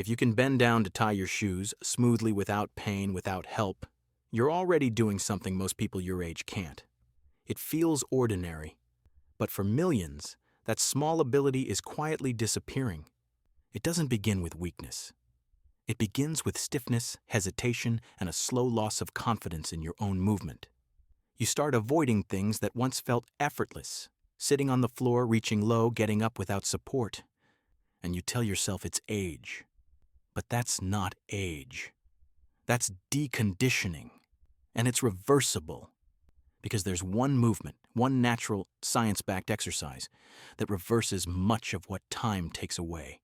If you can bend down to tie your shoes smoothly without pain, without help, you're already doing something most people your age can't. It feels ordinary, but for millions, that small ability is quietly disappearing. It doesn't begin with weakness. It begins with stiffness, hesitation, and a slow loss of confidence in your own movement. You start avoiding things that once felt effortless, sitting on the floor, reaching low, getting up without support. And you tell yourself it's age. But that's not age. That's deconditioning. And it's reversible. Because there's one movement, one natural, science-backed exercise that reverses much of what time takes away.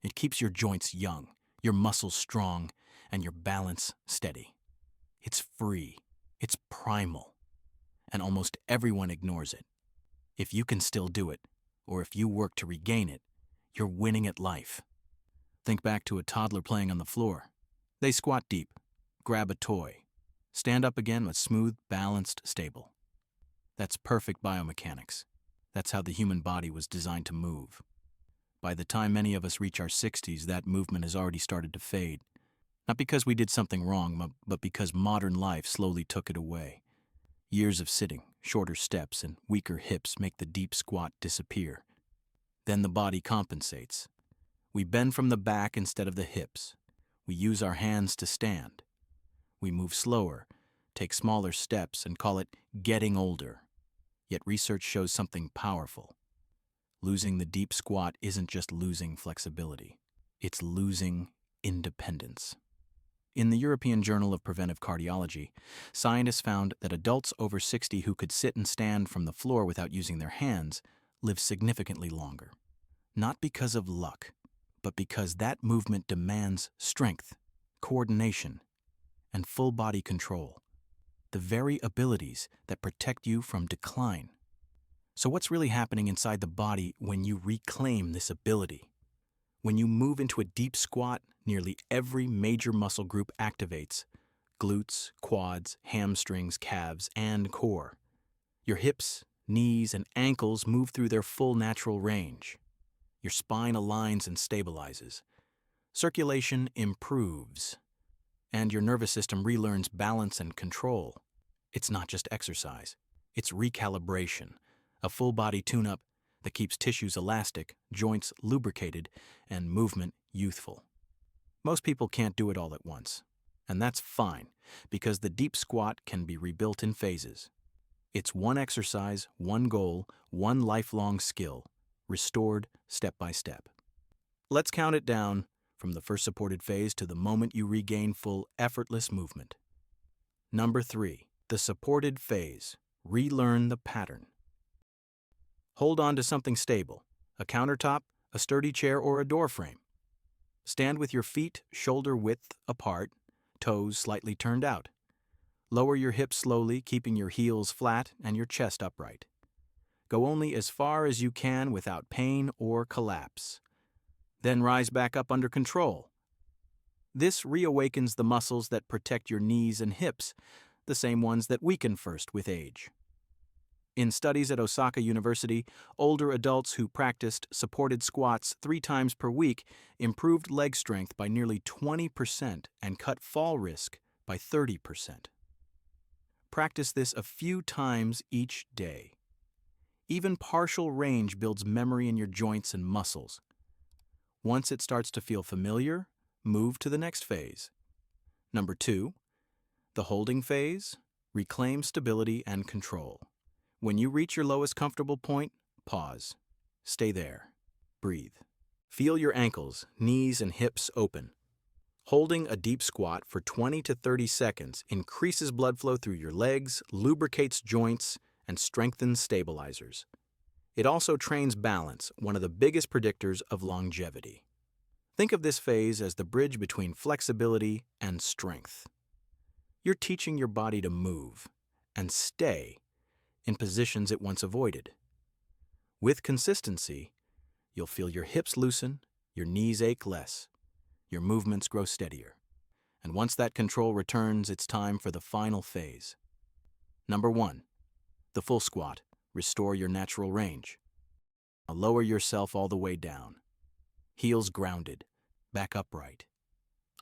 It keeps your joints young, your muscles strong, and your balance steady. It's free. It's primal. And almost everyone ignores it. If you can still do it, or if you work to regain it, you're winning at life. Think back to a toddler playing on the floor. They squat deep, grab a toy, stand up again with smooth, balanced, stable. That's perfect biomechanics. That's how the human body was designed to move. By the time many of us reach our 60s, that movement has already started to fade. Not because we did something wrong, but because modern life slowly took it away. Years of sitting, shorter steps, and weaker hips make the deep squat disappear. Then the body compensates. We bend from the back instead of the hips. We use our hands to stand. We move slower, take smaller steps, and call it getting older. Yet research shows something powerful. Losing the deep squat isn't just losing flexibility. It's losing independence. In the European Journal of Preventive Cardiology, scientists found that adults over 60 who could sit and stand from the floor without using their hands live significantly longer. Not because of luck, but because that movement demands strength, coordination, and full body control, the very abilities that protect you from decline. So what's really happening inside the body when you reclaim this ability? When you move into a deep squat, nearly every major muscle group activates: glutes, quads, hamstrings, calves, and core. Your hips, knees, and ankles move through their full natural range. Your spine aligns and stabilizes. Circulation improves. And your nervous system relearns balance and control. It's not just exercise. It's recalibration, a full-body tune-up that keeps tissues elastic, joints lubricated, and movement youthful. Most people can't do it all at once. And that's fine, because the deep squat can be rebuilt in phases. It's one exercise, one goal, one lifelong skill, restored step by step. Let's count it down from the first supported phase to the moment you regain full, effortless movement. Number 3, the supported phase. Relearn the pattern. Hold on to something stable, a countertop, a sturdy chair, or a door frame. Stand with your feet shoulder width apart, toes slightly turned out. Lower your hips slowly, keeping your heels flat and your chest upright. Go only as far as you can without pain or collapse. Then rise back up under control. This reawakens the muscles that protect your knees and hips, the same ones that weaken first with age. In studies at Osaka University, older adults who practiced supported squats 3 times per week improved leg strength by nearly 20% and cut fall risk by 30%. Practice this a few times each day. Even partial range builds memory in your joints and muscles. Once it starts to feel familiar, move to the next phase. Number 2, the holding phase. Reclaim stability and control. When you reach your lowest comfortable point, pause. Stay there. Breathe. Feel your ankles, knees, and hips open. Holding a deep squat for 20 to 30 seconds increases blood flow through your legs, lubricates joints, and strengthens stabilizers. It also trains balance, one of the biggest predictors of longevity. Think of this phase as the bridge between flexibility and strength. You're teaching your body to move and stay in positions it once avoided. With consistency, you'll feel your hips loosen, your knees ache less, your movements grow steadier. And once that control returns, it's time for the final phase. Number 1, the full squat. Restore your natural range. Now lower yourself all the way down. Heels grounded, back upright,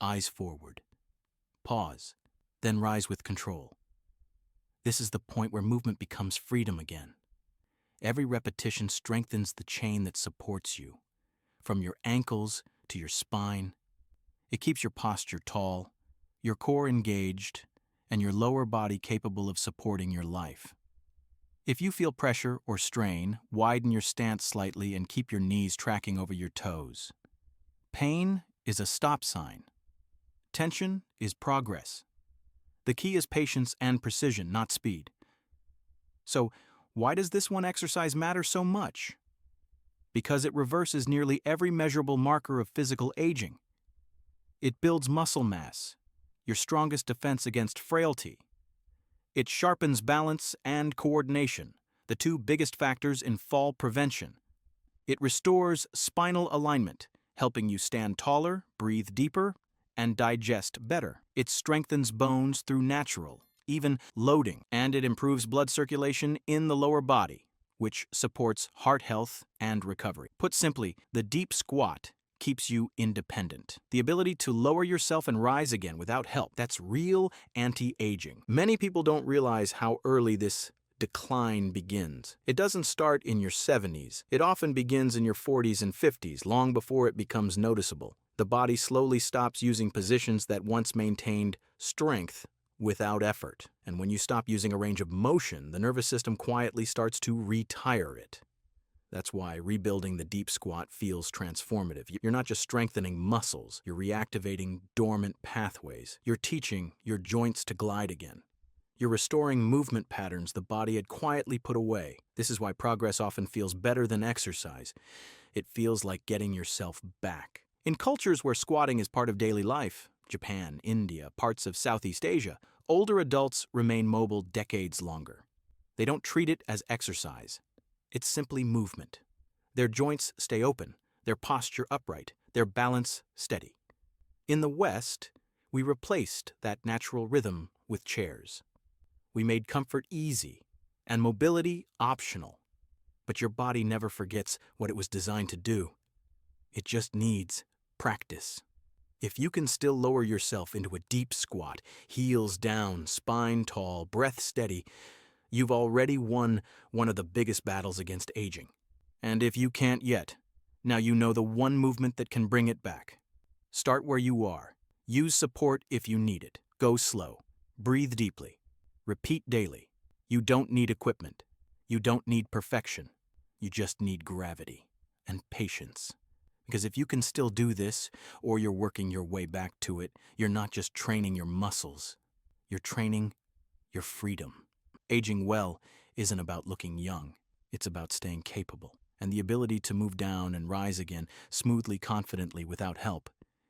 eyes forward. Pause, then rise with control. This is the point where movement becomes freedom again. Every repetition strengthens the chain that supports you, from your ankles to your spine. It keeps your posture tall, your core engaged, and your lower body capable of supporting your life. If you feel pressure or strain, widen your stance slightly and keep your knees tracking over your toes. Pain is a stop sign. Tension is progress. The key is patience and precision, not speed. So, why does this one exercise matter so much? Because it reverses nearly every measurable marker of physical aging. It builds muscle mass, your strongest defense against frailty. It sharpens balance and coordination, the two biggest factors in fall prevention. It restores spinal alignment, helping you stand taller, breathe deeper, and digest better. It strengthens bones through natural, even loading, and it improves blood circulation in the lower body, which supports heart health and recovery. Put simply, the deep squat keeps you independent. The ability to lower yourself and rise again without help, that's real anti-aging. Many people don't realize how early this decline begins. It doesn't start in your 70s. It often begins in your 40s and 50s, long before it becomes noticeable. The body slowly stops using positions that once maintained strength without effort. And when you stop using a range of motion, the nervous system quietly starts to retire it. That's why rebuilding the deep squat feels transformative. You're not just strengthening muscles, you're reactivating dormant pathways. You're teaching your joints to glide again. You're restoring movement patterns the body had quietly put away. This is why progress often feels better than exercise. It feels like getting yourself back. In cultures where squatting is part of daily life, Japan, India, parts of Southeast Asia, older adults remain mobile decades longer. They don't treat it as exercise. It's simply movement. Their joints stay open, their posture upright, their balance steady. In the West, we replaced that natural rhythm with chairs. We made comfort easy and mobility optional. But your body never forgets what it was designed to do. It just needs practice. If you can still lower yourself into a deep squat, heels down, spine tall, breath steady, you've already won one of the biggest battles against aging. And if you can't yet, now you know the one movement that can bring it back. Start where you are. Use support if you need it. Go slow. Breathe deeply. Repeat daily. You don't need equipment. You don't need perfection. You just need gravity and patience. Because if you can still do this, or you're working your way back to it, you're not just training your muscles. You're training your freedom. Aging well isn't about looking young. It's about staying capable. And the ability to move down and rise again smoothly, confidently, without help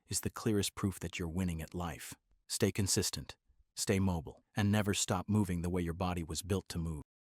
is the clearest proof that you're winning at life. Stay consistent, stay mobile, and never stop moving the way your body was built to move.